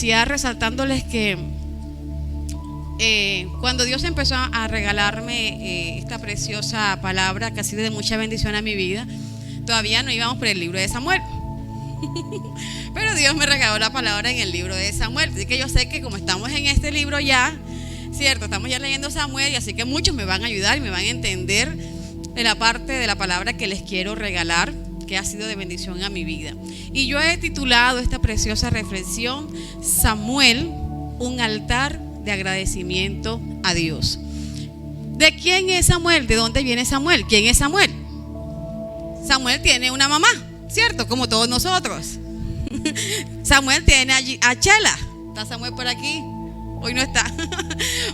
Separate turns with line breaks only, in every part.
iniciar resaltándoles que cuando Dios empezó a regalarme esta preciosa palabra que ha sido de mucha bendición a mi vida, todavía no íbamos por el libro de Samuel. Pero Dios me regaló la palabra en el libro de Samuel. Así que yo sé que como estamos en este libro ya, cierto, estamos ya leyendo Samuel, y así que muchos me van a ayudar y me van a entender de la parte de la palabra que les quiero regalar, que ha sido de bendición a mi vida. Y yo he titulado esta preciosa reflexión: Samuel, un altar de agradecimiento a Dios. ¿De quién es Samuel? ¿De dónde viene Samuel? ¿Quién es Samuel? Samuel tiene una mamá, ¿cierto? Como todos nosotros. Samuel tiene a Chela. ¿Está Samuel por aquí? Hoy no está.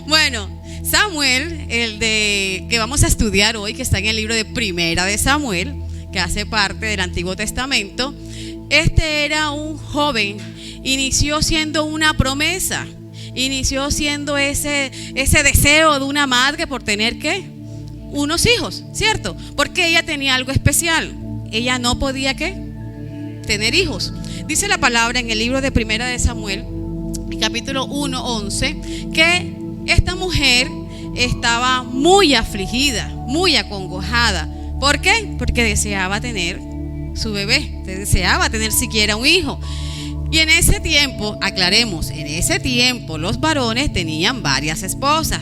Bueno, Samuel, el de que vamos a estudiar hoy, que está en el libro de Primera de Samuel, que hace parte del Antiguo Testamento. Este era un joven, inició siendo una promesa, inició siendo ese deseo de una madre por tener ¿qué? Unos hijos, ¿cierto? Porque ella tenía algo especial. Ella no podía ¿qué? Tener hijos. Dice la palabra en el libro de Primera de Samuel, capítulo 1:11, que esta mujer estaba muy afligida, muy acongojada. ¿Por qué? Porque deseaba tener su bebé, deseaba tener siquiera un hijo. Y en ese tiempo, aclaremos, en ese tiempo los varones tenían varias esposas.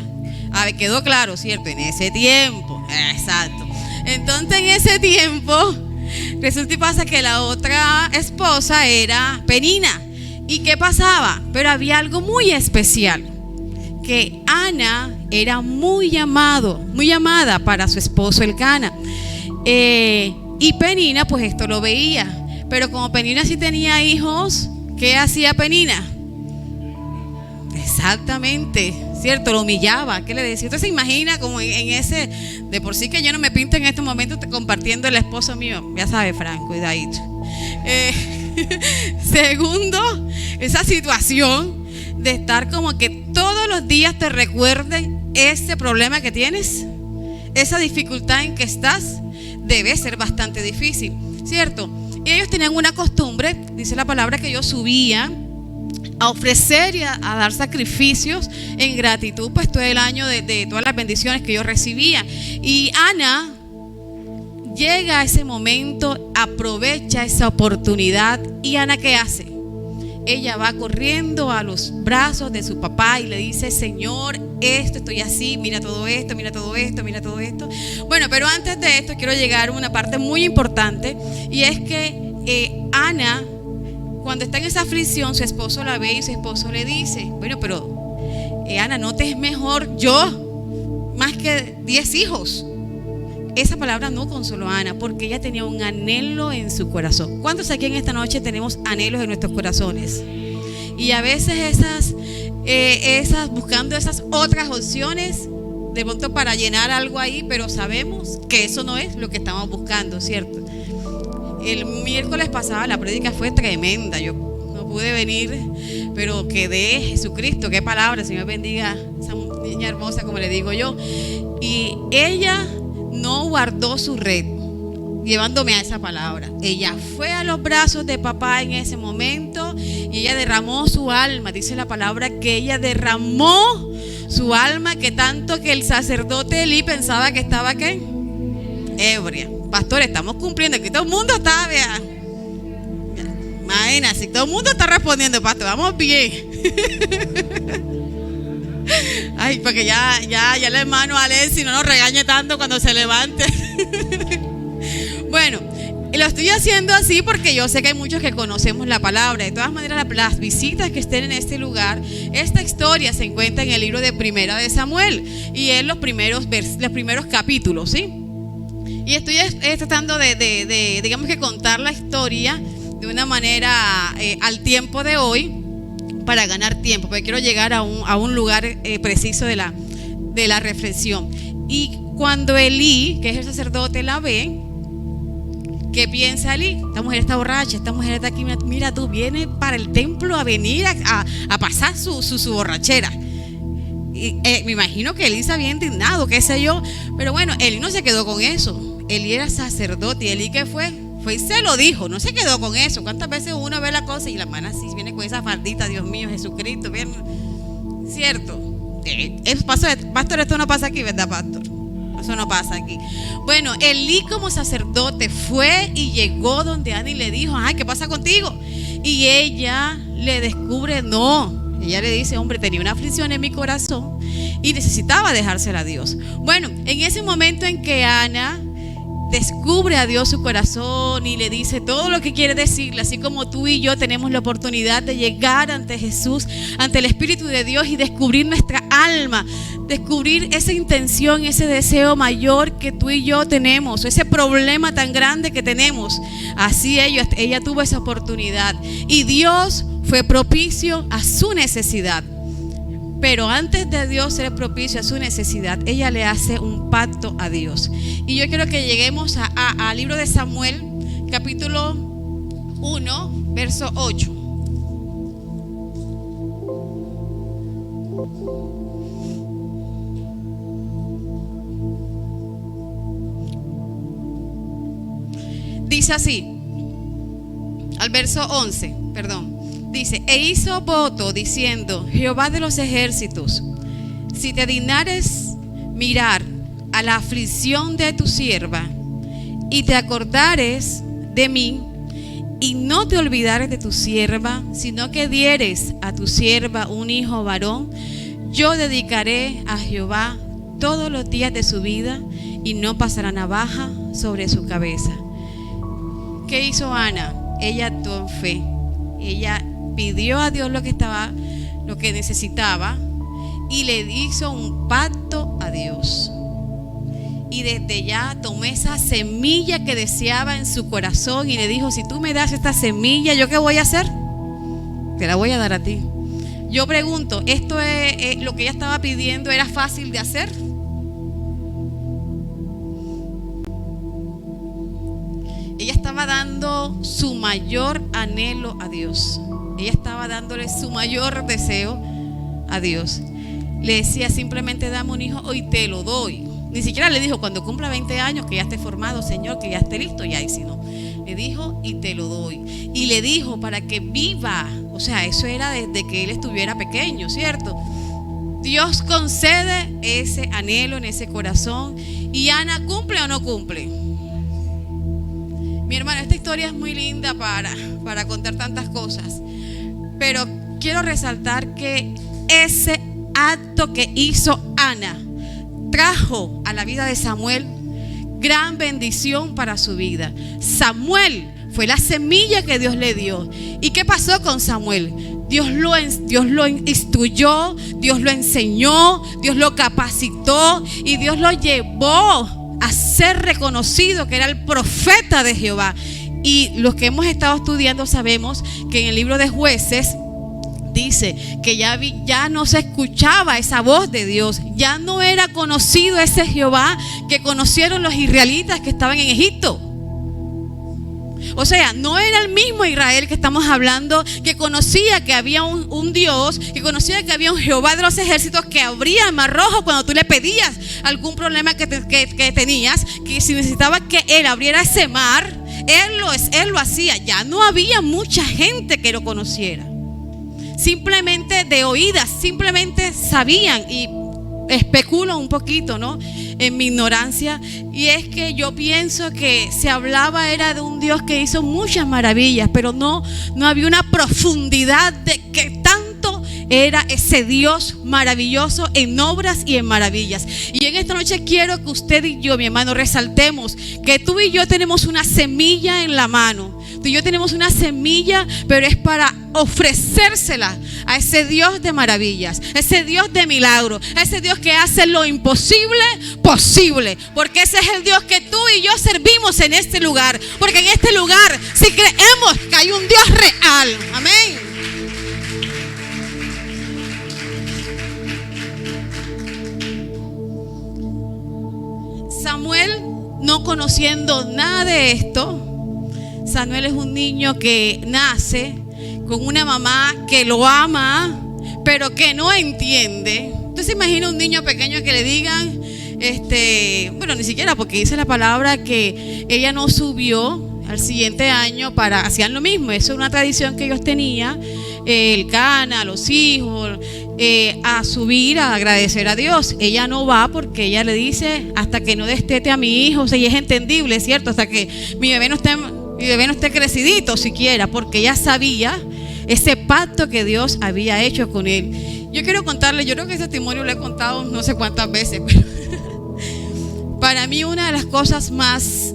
A ver, quedó claro, ¿cierto? En ese tiempo, exacto. Entonces en ese tiempo resulta y pasa que la otra esposa era Penina. ¿Y qué pasaba? Pero había algo muy especial, que Ana era muy amada para su esposo Elcana. Y Penina pues esto lo veía. Pero como Penina sí tenía hijos, ¿qué hacía Penina? Exactamente, ¿cierto? Lo humillaba. ¿Qué le decía? Usted se imagina como en ese, de por sí que yo no me pinto en este momento compartiendo el esposo mío. Ya sabe, Fran, cuidadito. Segundo, esa situación de estar como que todos los días te recuerden ese problema que tienes, esa dificultad en que estás, debe ser bastante difícil, ¿cierto? Y ellos tenían una costumbre, dice la palabra, que ellos subían a ofrecer y a dar sacrificios en gratitud pues todo el año de todas las bendiciones que ellos recibían. Y Ana llega a ese momento, aprovecha esa oportunidad, y Ana ¿qué hace? Ella va corriendo a los brazos de su papá y le dice: Señor, estoy así, mira todo esto, mira todo esto, mira todo esto. Bueno, pero antes de esto quiero llegar a una parte muy importante, y es que Ana, cuando está en esa aflicción, su esposo la ve y su esposo le dice: bueno, pero Ana, ¿no te es mejor yo más que 10 hijos? Esa palabra no consoló a Ana, porque ella tenía un anhelo en su corazón. ¿Cuántos aquí en esta noche tenemos anhelos en nuestros corazones? Y a veces buscando esas otras opciones, de pronto para llenar algo ahí, pero sabemos que eso no es lo que estamos buscando, ¿cierto? El miércoles pasado la prédica fue tremenda. Yo no pude venir, pero quedé. Jesucristo, qué palabra. Señor bendiga a esa niña hermosa, como le digo yo. Y ella no guardó su red, llevándome a esa palabra. Ella fue a los brazos de papá en ese momento y ella derramó su alma. Dice la palabra que ella derramó su alma, que tanto que el sacerdote Elí pensaba que estaba ¿qué? Ebria. Pastor, estamos cumpliendo. Aquí todo el mundo está, vea. Imagina, si todo el mundo está respondiendo, pastor, vamos bien. Ay, porque ya el hermano Alexi no nos regañe tanto cuando se levante. Bueno, lo estoy haciendo así porque yo sé que hay muchos que conocemos la palabra. De todas maneras, las visitas que estén en este lugar, esta historia se encuentra en el libro de Primera de Samuel, y en los primeros capítulos, ¿sí? Y estoy tratando de digamos que contar la historia de una manera al tiempo de hoy, para ganar tiempo, porque quiero llegar a un lugar preciso de la reflexión. Y cuando Elí, que es el sacerdote, la ve, ¿qué piensa Elí? Esta mujer está borracha, esta mujer está aquí, mira tú, viene para el templo a venir a pasar su borrachera. Y, me imagino que Elí se había indignado, qué sé yo, pero bueno, Elí no se quedó con eso. Elí era sacerdote, y Elí ¿qué fue Fue y se lo dijo, no se quedó con eso. ¿Cuántas veces uno ve la cosa y la hermana así viene con esa faldita, Dios mío, Jesucristo, bien, cierto? Pastor, esto no pasa aquí, ¿verdad, pastor? Eso no pasa aquí. Bueno, Elí como sacerdote fue y llegó donde Ana y le dijo, ay, ¿qué pasa contigo? Y ella le descubre, no. Ella le dice, hombre, tenía una aflicción en mi corazón y necesitaba dejársela a Dios. Bueno, en ese momento en que Ana descubre a Dios su corazón y le dice todo lo que quiere decirle, así como tú y yo tenemos la oportunidad de llegar ante Jesús, ante el Espíritu de Dios y descubrir nuestra alma, descubrir esa intención, ese deseo mayor que tú y yo tenemos, ese problema tan grande que tenemos. Así ella tuvo esa oportunidad y Dios fue propicio a su necesidad. Pero antes de Dios ser propicio a su necesidad, ella le hace un pacto a Dios. Y yo quiero que lleguemos al libro de Samuel, capítulo 1, verso 8. Dice así, al verso 11, perdón. Dice, e hizo voto diciendo, Jehová de los ejércitos, si te dignares mirar a la aflicción de tu sierva y te acordares de mí y no te olvidares de tu sierva, sino que dieres a tu sierva un hijo varón, yo dedicaré a Jehová todos los días de su vida y no pasará navaja sobre su cabeza. ¿Qué hizo Ana? Ella actuó en fe. Ella pidió a Dios lo que necesitaba y le hizo un pacto a Dios. Y desde ya tomé esa semilla que deseaba en su corazón y le dijo, si tú me das esta semilla, ¿yo qué voy a hacer? Te la voy a dar a ti. Yo pregunto, ¿esto es lo que ella estaba pidiendo, era fácil de hacer? Ella estaba dando su mayor anhelo a Dios. Ella estaba dándole su mayor deseo a Dios. Le decía simplemente, dame un hijo y te lo doy. Ni siquiera le dijo, cuando cumpla 20 años, que ya esté formado, Señor, que ya esté listo, ya, y si no. Le dijo, y te lo doy. Y le dijo, para que viva. O sea, eso era desde que él estuviera pequeño, ¿cierto? Dios concede ese anhelo en ese corazón. ¿Y Ana cumple o no cumple? Mi hermano, esta historia es muy linda para contar tantas cosas. Pero quiero resaltar que ese acto que hizo Ana trajo a la vida de Samuel gran bendición para su vida. Samuel fue la semilla que Dios le dio. ¿Y qué pasó con Samuel? Dios lo instruyó, Dios lo enseñó, Dios lo capacitó y Dios lo llevó a ser reconocido que era el profeta de Jehová. Y los que hemos estado estudiando sabemos que en el libro de Jueces dice que ya no se escuchaba esa voz de Dios, ya no era conocido ese Jehová que conocieron los israelitas que estaban en Egipto. O sea, no era el mismo Israel que estamos hablando, que conocía que había un Dios, que conocía que había un Jehová de los ejércitos que abría el mar rojo cuando tú le pedías algún problema que tenías, que si necesitabas que Él abriera ese mar, Él lo hacía. Ya no había mucha gente que lo conociera. Simplemente de oídas, simplemente sabían, y especulo un poquito, ¿no?, en mi ignorancia, y es que yo pienso que se hablaba era de un Dios que hizo muchas maravillas, pero no había una profundidad de que tanto era ese Dios maravilloso en obras y en maravillas. Y en esta noche quiero que usted y yo, mi hermano, resaltemos que tú y yo tenemos una semilla en la mano. Tú y yo tenemos una semilla, pero es para ofrecérsela a ese Dios de maravillas, ese Dios de milagros, a ese Dios que hace lo imposible posible, porque ese es el Dios que tú y yo servimos en este lugar, porque en este lugar sí creemos que hay un Dios real. Amén. Samuel, no conociendo nada de esto, Samuel es un niño que nace con una mamá que lo ama, pero que no entiende. Entonces imagina un niño pequeño que le digan, bueno, ni siquiera, porque dice la palabra que ella no subió al siguiente año hacían lo mismo. Eso es una tradición que ellos tenían, el cana, los hijos, a subir a agradecer a Dios. Ella no va porque ella le dice: hasta que no destete a mi hijo. O sea, y es entendible, ¿cierto? Hasta que mi bebé no esté crecidito siquiera, porque ella sabía ese pacto que Dios había hecho con él. Yo quiero contarle, yo creo que ese testimonio lo he contado no sé cuántas veces, pero para mí una de las cosas más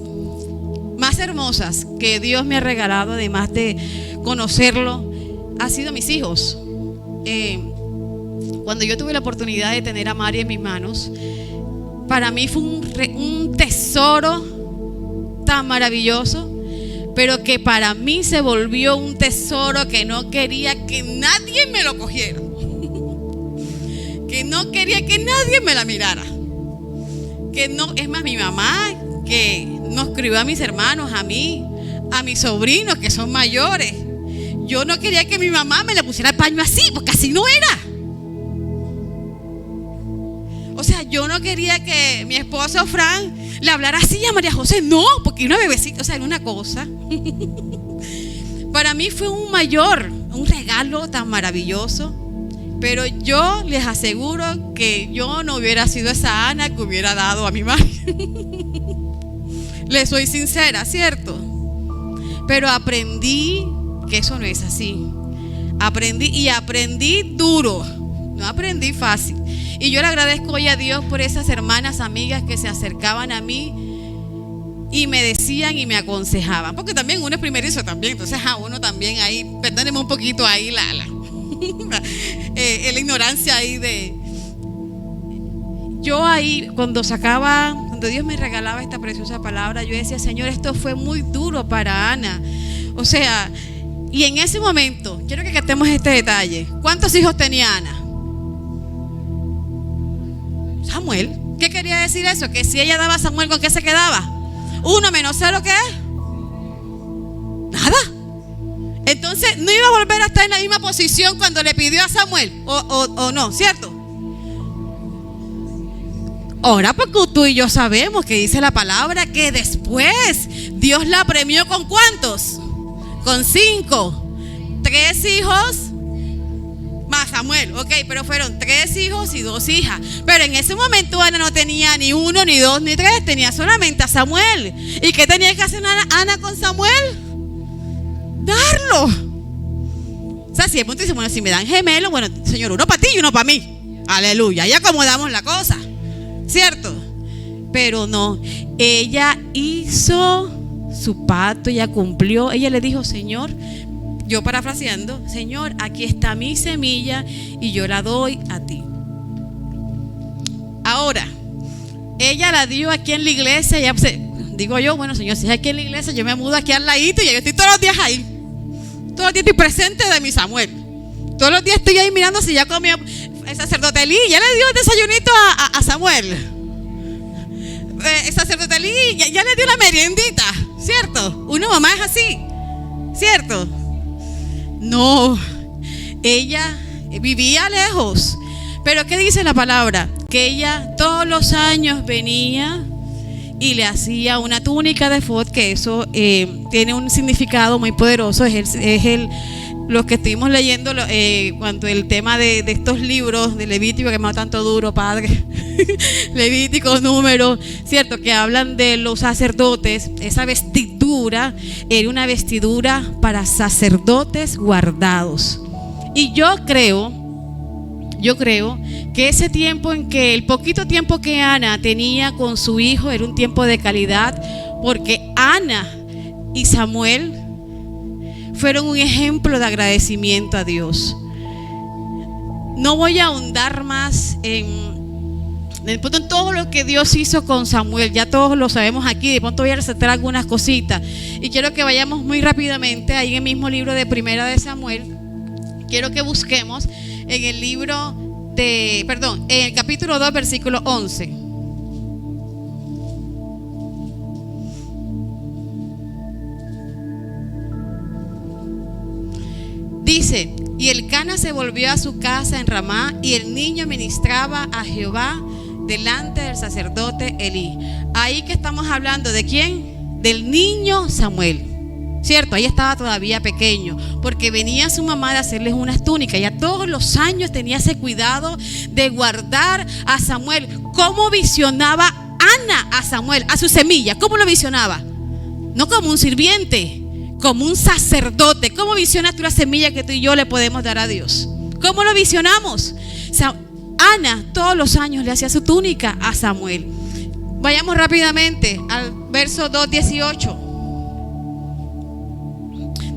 hermosas que Dios me ha regalado, además de conocerlo, ha sido mis hijos. Cuando yo tuve la oportunidad de tener a Mari en mis manos, para mí fue un tesoro tan maravilloso, pero que para mí se volvió un tesoro que no quería que nadie me lo cogiera, que no quería que nadie me la mirara, que no, es más, mi mamá, que nos crió a mis hermanos, a mí, a mis sobrinos que son mayores, yo no quería que mi mamá me le pusiera el paño así, porque así no era. O sea, yo no quería que mi esposo Fran le hablara así a María José, no, porque una bebecita, o sea, era una cosa. Para mí fue un regalo tan maravilloso, pero yo les aseguro que yo no hubiera sido esa Ana que hubiera dado a mi madre. Les soy sincera, ¿cierto? Pero aprendí que eso no es así. Aprendí duro, no aprendí fácil. Y yo le agradezco hoy a Dios por esas hermanas, amigas que se acercaban a mí y me decían y me aconsejaban, porque también uno es primerizo también, entonces a uno también ahí, perdónenme un poquito ahí la ignorancia ahí de... Yo ahí cuando Dios me regalaba esta preciosa palabra, yo decía: Señor, esto fue muy duro para Ana. O sea, y en ese momento, quiero que captemos este detalle. ¿Cuántos hijos tenía Ana? Samuel. ¿Qué quería decir eso? Que si ella daba a Samuel, ¿con qué se quedaba? 1 menos 0, ¿qué es? Nada. Entonces no iba a volver a estar en la misma posición cuando le pidió a Samuel, o no, ¿cierto? Ahora, porque tú y yo sabemos que dice la palabra que después Dios la premió ¿con cuántos? Con 5. 3 hijos más Samuel, ok, pero fueron 3 hijos y 2 hijas. Pero en ese momento Ana no tenía ni 1, ni 2, ni 3, tenía solamente a Samuel. ¿Y qué tenía que hacer Ana con Samuel? Darlo. O sea, si de pronto dice: bueno, si me dan gemelos, bueno, Señor, uno para ti y uno para mí. Aleluya, y acomodamos la cosa, ¿cierto? Pero no, ella hizo su pacto, ella cumplió. Ella le dijo: Señor, yo parafraseando, Señor, aquí está mi semilla y yo la doy a ti. Ahora, ella la dio aquí en la iglesia. Ya, digo yo: bueno, Señor, si es aquí en la iglesia, yo me mudo aquí al ladito y yo estoy todos los días ahí. Todos los días estoy presente de mi Samuel. Todos los días estoy ahí mirando si ya comió el sacerdote Elí. Ya le dio el desayunito a Samuel. El sacerdote Elí ya le dio la meriendita, ¿cierto? Una mamá es así, ¿cierto? No, ella vivía lejos. Pero ¿qué dice la palabra? Que ella todos los años venía y le hacía una túnica de efod, que eso tiene un significado muy poderoso. Lo que estuvimos leyendo cuando el tema de estos libros de Levítico, que me da tanto duro, padre. Levítico, Números, cierto, que hablan de los sacerdotes. Esa vestidura era una vestidura para sacerdotes guardados. Y yo creo que ese tiempo el poquito tiempo que Ana tenía con su hijo era un tiempo de calidad, porque Ana y Samuel fueron un ejemplo de agradecimiento a Dios. No voy a ahondar más en todo lo que Dios hizo con Samuel, ya todos lo sabemos aquí. De pronto voy a resaltar algunas cositas y quiero que vayamos muy rápidamente ahí en el mismo libro de Primera de Samuel. Quiero que busquemos en el en el capítulo 2, versículo 11. Dice: y Elcana se volvió a su casa en Ramá, y el niño ministraba a Jehová delante del sacerdote Elí. Ahí que estamos hablando, ¿de quién? del niño Samuel. Cierto, ahí estaba todavía pequeño, porque venía su mamá de hacerles unas túnicas. Ya todos los años tenía ese cuidado de guardar a Samuel. ¿Cómo visionaba Ana a Samuel, a su semilla? ¿Cómo lo visionaba? No como un sirviente, como un sacerdote. ¿Cómo visionas tú la semilla que tú y yo le podemos dar a Dios? ¿Cómo lo visionamos? Ana todos los años le hacía su túnica a Samuel. Vayamos rápidamente al verso 2:18.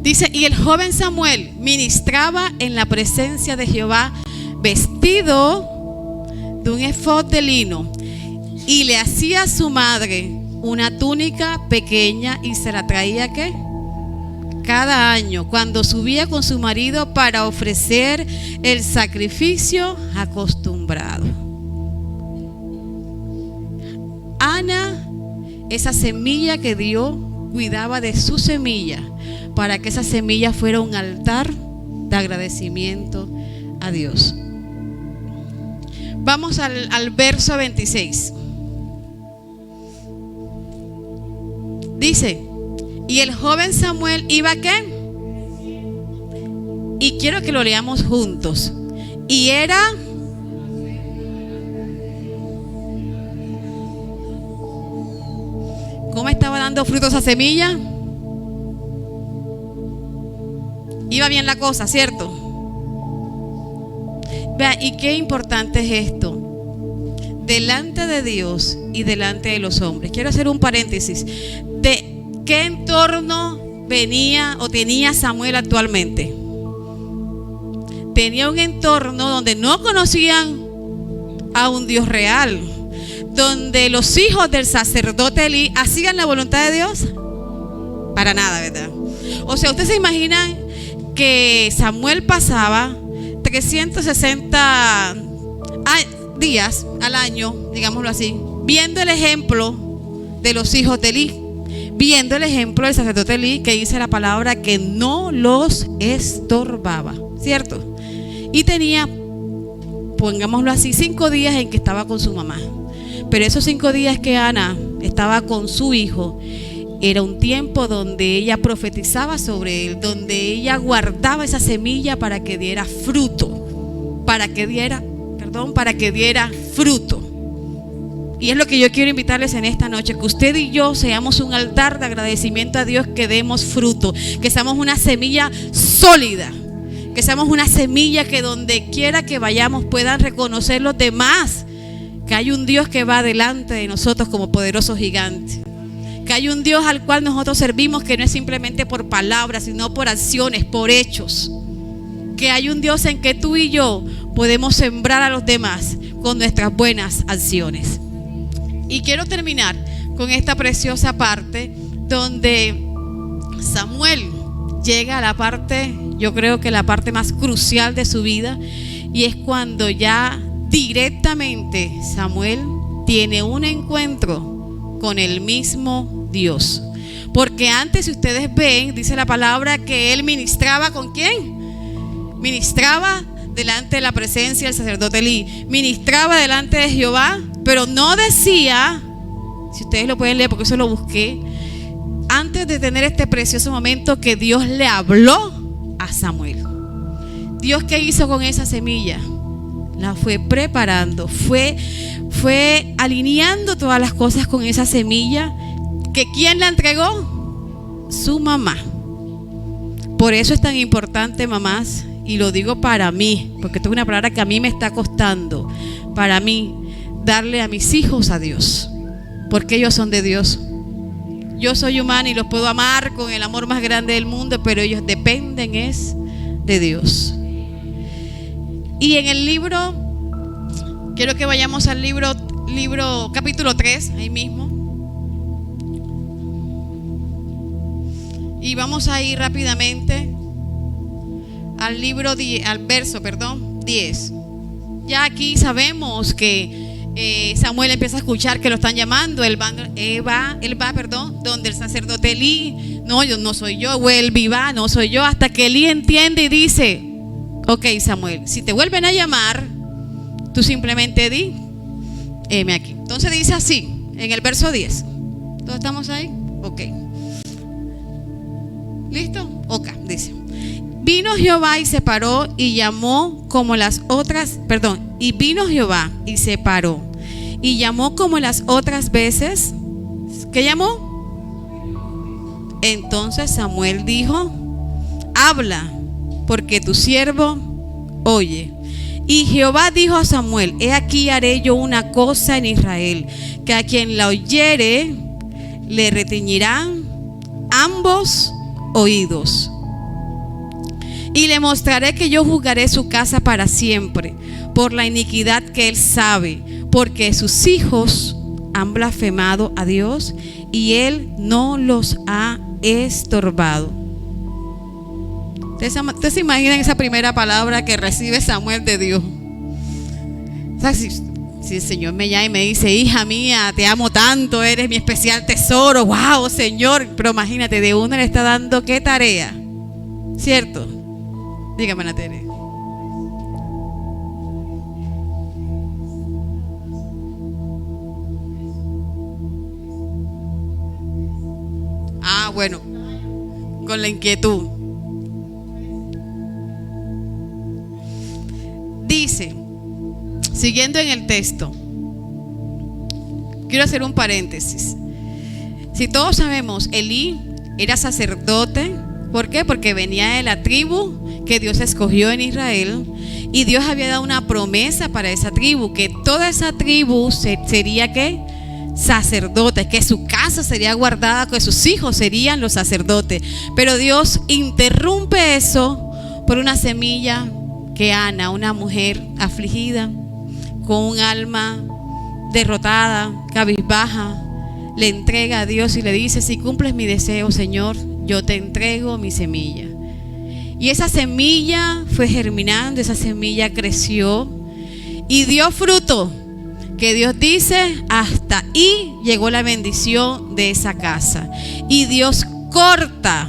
Dice: y el joven Samuel ministraba en la presencia de Jehová vestido de un efod de lino, y le hacía a su madre una túnica pequeña y se la traía ¿qué? Cada año cuando subía con su marido para ofrecer el sacrificio acostumbrado. Ana, esa semilla que dio, cuidaba de su semilla para que esa semilla fuera un altar de agradecimiento a Dios. Vamos al verso 26. Dice: y el joven Samuel iba ¿qué? Y quiero que lo leamos juntos. Y era ¿cómo estaba dando frutos esa semilla? Iba bien la cosa, ¿cierto? Vea, y qué importante es esto. Delante de Dios y delante de los hombres. Quiero hacer un paréntesis. ¿De qué entorno venía o tenía Samuel actualmente? Tenía un entorno donde no conocían a un Dios real, donde los hijos del sacerdote Elí hacían la voluntad de Dios. Para nada, ¿verdad? O sea, ustedes se imaginan que Samuel pasaba 360 días al año, digámoslo así, viendo el ejemplo de los hijos de Elí, viendo el ejemplo del sacerdote Elí, que dice la palabra que no los estorbaba, ¿cierto? Y tenía, pongámoslo así, 5 días en que estaba con su mamá. Pero esos 5 días que Ana estaba con su hijo, era un tiempo donde ella profetizaba sobre él, donde ella guardaba esa semilla para que diera fruto, para que diera fruto. Y es lo que yo quiero invitarles en esta noche, que usted y yo seamos un altar de agradecimiento a Dios, que demos fruto, que seamos una semilla sólida, que seamos una semilla que donde quiera que vayamos puedan reconocer los demás que hay un Dios que va delante de nosotros como poderoso gigante, que hay un Dios al cual nosotros servimos, que no es simplemente por palabras, sino por acciones, por hechos, que hay un Dios en que tú y yo podemos sembrar a los demás con nuestras buenas acciones. Y quiero terminar con esta preciosa parte donde Samuel llega a la parte, yo creo que la parte más crucial de su vida, y es cuando ya directamente Samuel tiene un encuentro con el mismo Dios. Porque antes, si ustedes ven, dice la palabra que él ministraba ¿con quién? Ministraba delante de la presencia del sacerdote Elí, ministraba delante de Jehová, pero no decía, si ustedes lo pueden leer porque eso lo busqué, antes de tener este precioso momento, que Dios le habló a Samuel. Dios, ¿qué hizo con esa semilla? La fue preparando, fue alineando todas las cosas con esa semilla. ¿Que quién la entregó? Su mamá. Por eso es tan importante, mamás, y lo digo para mí, porque esto es una palabra que a mí me está costando, para mí, darle a mis hijos a Dios, porque ellos son de Dios. Yo soy humana y los puedo amar con el amor más grande del mundo, pero ellos dependen es de Dios. Y en el libro, quiero que vayamos al libro capítulo 3, ahí mismo. Y vamos a ir rápidamente al verso 10. Ya aquí sabemos que Samuel empieza a escuchar que lo están llamando. Él va, donde el sacerdote Elí, no soy yo, o él va, no soy yo, hasta que Elí entiende y dice: ok, Samuel, si te vuelven a llamar, tú simplemente di, heme aquí. Entonces dice así, en el verso 10. ¿Todos estamos ahí? Ok. ¿Listo? Ok, dice. Vino Jehová y se paró y llamó como las otras, y vino Jehová y se paró y llamó como las otras veces. ¿Qué llamó? Entonces Samuel dijo: habla, porque tu siervo oye. Y Jehová dijo a Samuel: he aquí haré yo una cosa en Israel, que a quien la oyere le retiñirán ambos oídos. Y le mostraré que yo juzgaré su casa para siempre, por la iniquidad que él sabe, porque sus hijos han blasfemado a Dios y él no los ha estorbado. ¿Ustedes se imaginan esa primera palabra que recibe Samuel de Dios? O sea, si el Señor me llama y me dice: hija mía, te amo tanto, eres mi especial tesoro, wow, Señor. Pero imagínate, de uno le está dando qué tarea, ¿cierto? Dígame, Ana Tere. Bueno, con la inquietud. Dice, siguiendo en el texto, quiero hacer un paréntesis. Si todos sabemos, Elí era sacerdote. ¿Por qué? Porque venía de la tribu que Dios escogió en Israel, y Dios había dado una promesa para esa tribu, que toda esa tribu sería ¿qué? Sacerdotes, que su casa sería guardada, que sus hijos serían los sacerdotes. Pero Dios interrumpe eso por una semilla que Ana, una mujer afligida, con un alma derrotada, cabizbaja, le entrega a Dios y le dice: si cumples mi deseo, Señor, yo te entrego mi semilla. Y esa semilla fue germinando, esa semilla creció y dio fruto, que Dios dice: hasta ahí llegó la bendición de esa casa. Y Dios corta,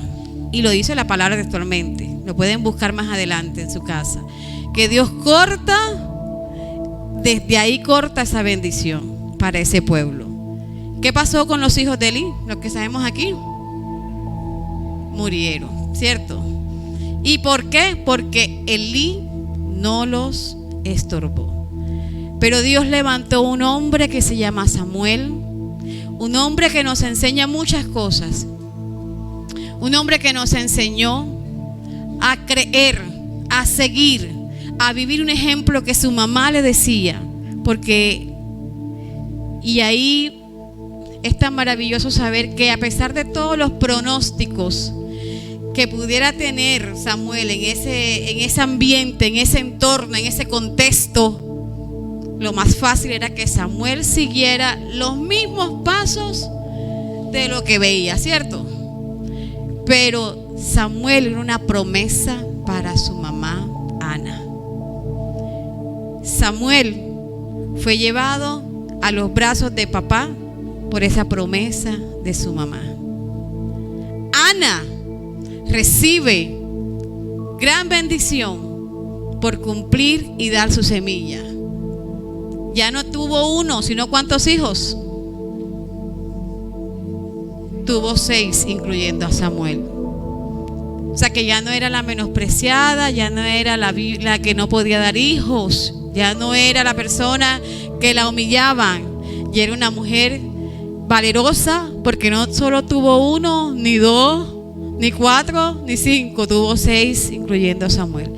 y lo dice la palabra textualmente, lo pueden buscar más adelante en su casa, que Dios corta, desde ahí corta esa bendición para ese pueblo. ¿Qué pasó con los hijos de Elí? Lo que sabemos aquí, murieron, ¿cierto? ¿Y por qué? Porque Elí no los estorbó. Pero Dios levantó un hombre que se llama Samuel, un hombre que nos enseña muchas cosas, un hombre que nos enseñó a creer, a seguir, a vivir un ejemplo que su mamá le decía, porque, y ahí es tan maravilloso saber que a pesar de todos los pronósticos que pudiera tener Samuel en ese ambiente, en ese entorno, en ese contexto, lo más fácil era que Samuel siguiera los mismos pasos de lo que veía, ¿cierto? Pero Samuel era una promesa para su mamá Ana. Samuel fue llevado a los brazos de papá por esa promesa de su mamá. Ana recibe gran bendición por cumplir y dar su semilla. Ya no tuvo uno, sino ¿cuántos hijos? Tuvo 6, incluyendo a Samuel. O sea que ya no era la menospreciada, ya no era la que no podía dar hijos, ya no era la persona que la humillaban, y era una mujer valerosa, porque no solo tuvo 1, ni 2, ni 4, ni 5, tuvo 6, incluyendo a Samuel.